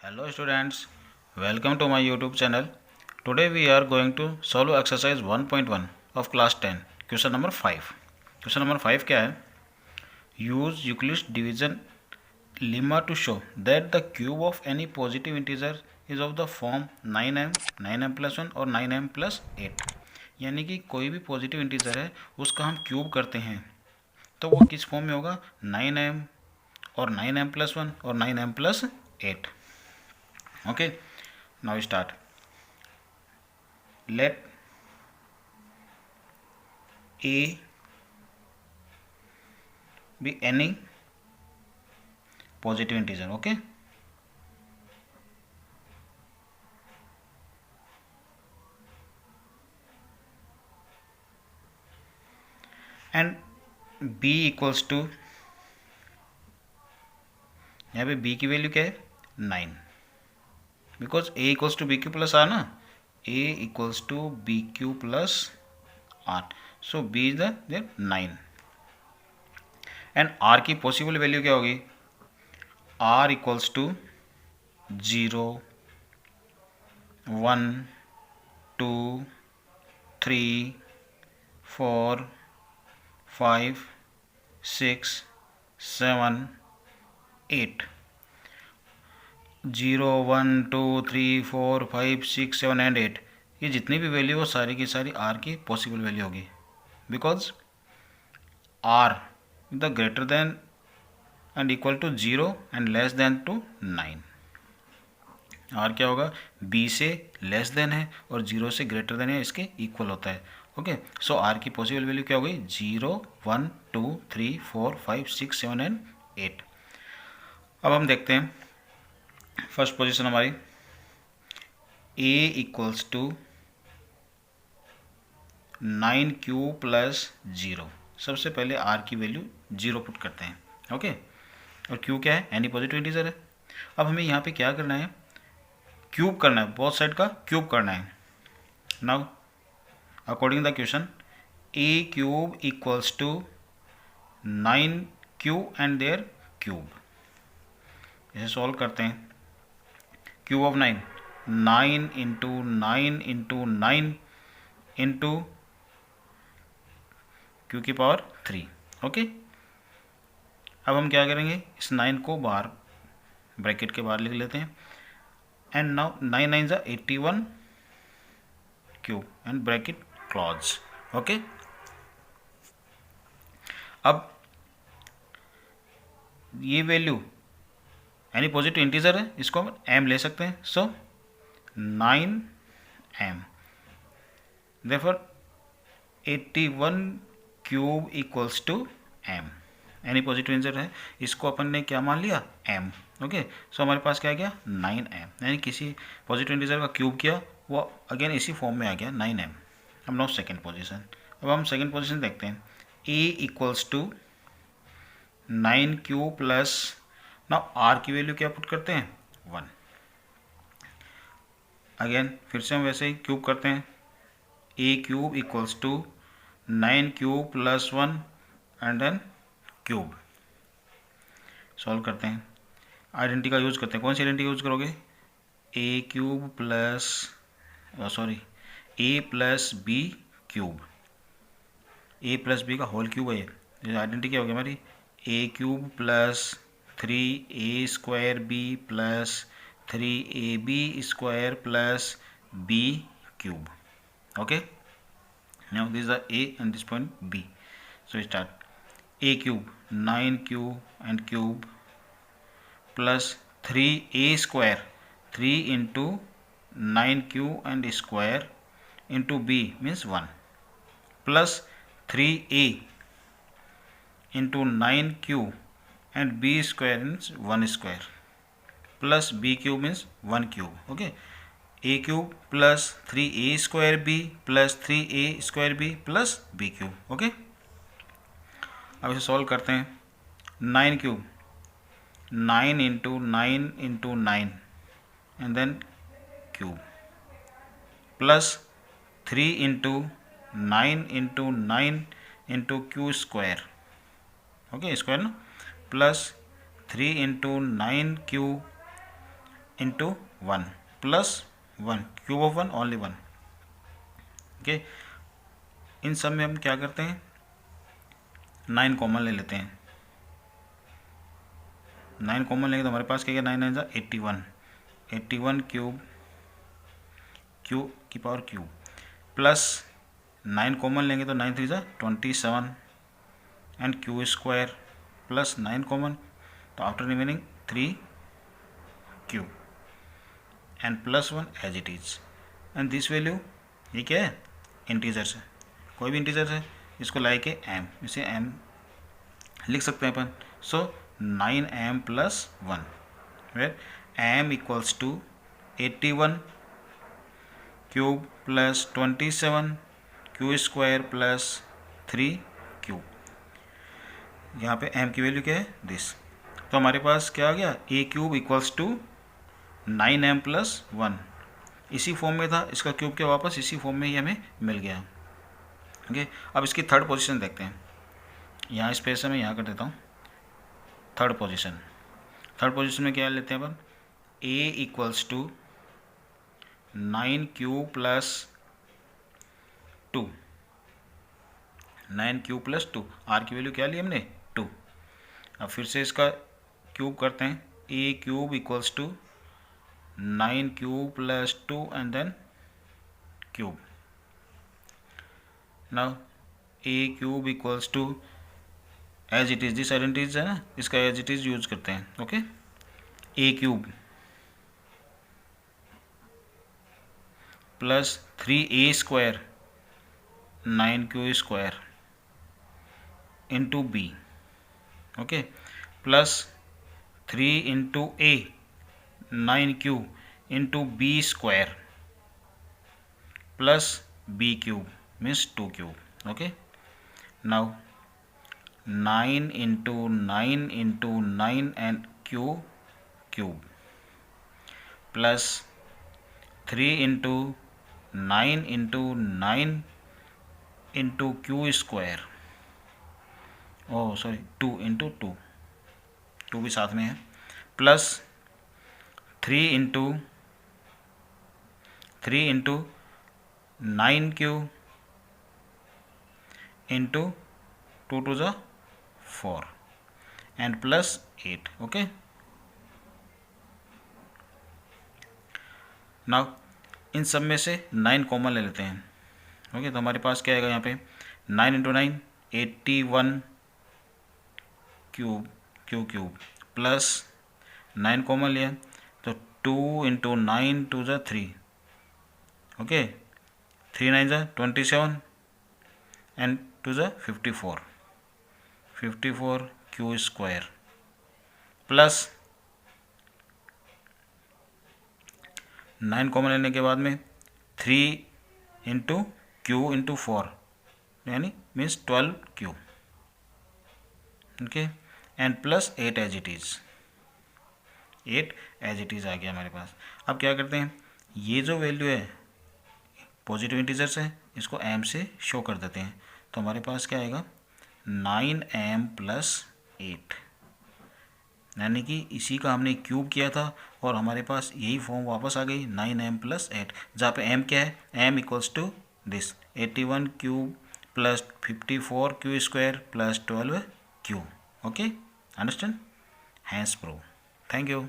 Hello students, welcome to my YouTube channel. Today we are going to solve exercise 1.1 of class 10, question number 5. Question number 5 क्या है? Use Euclid's division lemma to show that the cube of any positive integer is of the form 9m, 9m plus 1 और 9m plus 8. यानी कि कोई भी positive integer है उसका हम क्यूब करते हैं तो वो किस फॉर्म में होगा? 9m और 9m plus 1 और 9m plus 8. Okay, now start. Let a be any positive integer. Okay, and b equals to, यहाँ पे b की वैल्यू क्या है? 9, because a equals to b q plus r ना, a equals to b q plus r, so b is the 9. And r की possible value क्या होगी? r equals to 0, 1, 2, 3, 4, 5, 6, 7, 8. 0, 1, 2, 3, 4, 5, 6, 7 and 8, ये जितनी भी वैल्यू हो सारी की सारी आर की पॉसिबल वैल्यू होगी, because r the greater than and equal to 0 and less than to 9. R क्या होगा? बी से लेस देन है और 0 से ग्रेटर देन है, इसके इक्वल होता है. ओके, सो आर की पॉसिबल वैल्यू क्या होगी? 0, 1, 2, 3, 4, 5, 6, 7 एंड 8. अब हम देखते हैं फर्स्ट पोजीशन हमारी a equals to 9 q plus 0. सबसे पहले r की वैल्यू 0 पुट करते हैं. ओके, और q क्या है? एनी पॉजिटिव इंटीजर है. अब हमें यहाँ पे क्या करना है? क्यूब करना है, बोथ साइड का क्यूब करना है. Now according the question a cube equals to 9 q and there cube. इसे सॉल्व करते हैं. Cube of 9, 9 into 9 into 9 into q की पावर 3. ओके, अब हम क्या करेंगे? इस 9 को बाहर ब्रैकेट के बाहर लिख लेते हैं. एंड नाउ 9 9 जा 81 cube and bracket close. Okay, अब ये वैल्यू यानी पॉजिटिव इंटीजर है, इसको हम m ले सकते हैं. So 9m, therefore 81 cube equals to m. यानी पॉजिटिव इंटीजर है, इसको अपन ने क्या मान लिया? m. ओके, सो हमारे पास क्या आ गया? 9m. यानी किसी पॉजिटिव इंटीजर का क्यूब किया, वो अगेन इसी फॉर्म में आ गया 9m. अब नाउ सेकेंड पोजिशन. अब हम सेकेंड पोजिशन देखते हैं. a equals to 9 q plus, now r की वैल्यू क्या पुट करते हैं? 1. अगेन फिर से हम वैसे ही क्यूब करते हैं. a cube equals to 9 cube plus 1 and then cube. Solve करते हैं. आइडेंटिटी का यूज करते हैं. कौन सी आइडेंटिटी यूज करोगे? a cube plus a plus b cube. a plus b का होल क्यूब है ये. आइडेंटिटी क्या होगी हमारी? a cube plus 3a square b plus 3ab square plus b cube. Okay, now this is a and this point b. So start. a cube 9q and cube plus 3a square 3 into 9q and square into b means 1 plus 3a into 9q and b square means 1 square plus b cube means 1 cube. Okay, a cube plus 3a square b plus 3a square b plus b cube. Okay, अब इसे solve करते हैं. 9 cube 9 into 9 into 9 and then cube plus 3 into 9 into 9 into Q square. Okay, square ना, plus 3 into 9 Q into 1 plus 1, cube of 1 only 1। Okay, इन सब में हम क्या करते हैं, 9 कॉमन ले लेते हैं। 9 कॉमन लेंगे तो हमारे पास क्या क्या, 9 9 81, 81 क्यूब की पावर क्यूब, प्लस 9 कॉमन लेंगे तो 9 3 27 and Q square, plus 9 common तो after remaining 3 Q and plus 1 as it is. And this value, ये क्या है, इंटीजर्स है, कोई भी इंटीजर है, इसको लाइक है एम, इसे एम लिख सकते हैं अपन। So 9m plus 1, where m equals to 81 cube plus 27 q square plus 3 cube. यहाँ पे m की वैल्यू क्या है, दिस। तो हमारे पास क्या आ गया, a cube equals to 9m plus 1। इसी फॉर्म में था, इसका क्यूब क्या वापस इसी फॉर्म में ही हमें मिल गया। ओके, अब इसकी थर्ड पोजीशन देखते हैं। यहाँ स्पेस है, मैं यहाँ कर देता हूँ थर्ड पोजीशन। थर्ड पोजीशन में क्या लेते हैं अपन, a equals to 9 cube plus 2, 9 cube plus 2, r की वैल्यू क्या ली हमने, 2। अब फिर से इसका क्यूब करते हैं, a cube equals to 9 cube plus 2 and then cube. Now a cube equals to as it is, this identities है ना, इसका एज इट इज यूज करते हैं। Okay, a cube plus 3a square 9q square into b, okay, plus 3 into a 9q into b square plus b cube means 2 cube. Okay, now 9 into 9 into 9 and cube plus 3 into 9 into 9 into Q square, oh sorry 2 into 2 भी साथ में है, plus 3 into 9 Q into 2 two 4 and plus 8। Okay, now इन सब में से 9 common ले लेते हैं। ओके, तो हमारे पास क्या आएगा यहाँ पे, 9 इंटू 9 81 क्यूब प्लस 9 कॉमन लिया तो 2 into 9 to 3, okay, 3 9 27 and 2 54 q square plus 9 common लेने के बाद में 3 इंटू क्यू इंटू 4 यानी means 12 Q, okay, and plus 8 as it is, 8 as it is आ गया हमारे पास। अब क्या करते हैं, ये जो वैल्यू है पॉजिटिव इंटीजर्स है, इसको m से शो कर देते हैं। तो हमारे पास क्या आएगा, 9m प्लस 8, यानी कि इसी का हमने क्यूब किया था और हमारे पास यही फॉर्म वापस आ गई 9m प्लस 8, जहाँ पे m क्या है, m equals to this 81 cube plus 54 q square plus 12 Q. Okay, understand, hence prove. Thank you.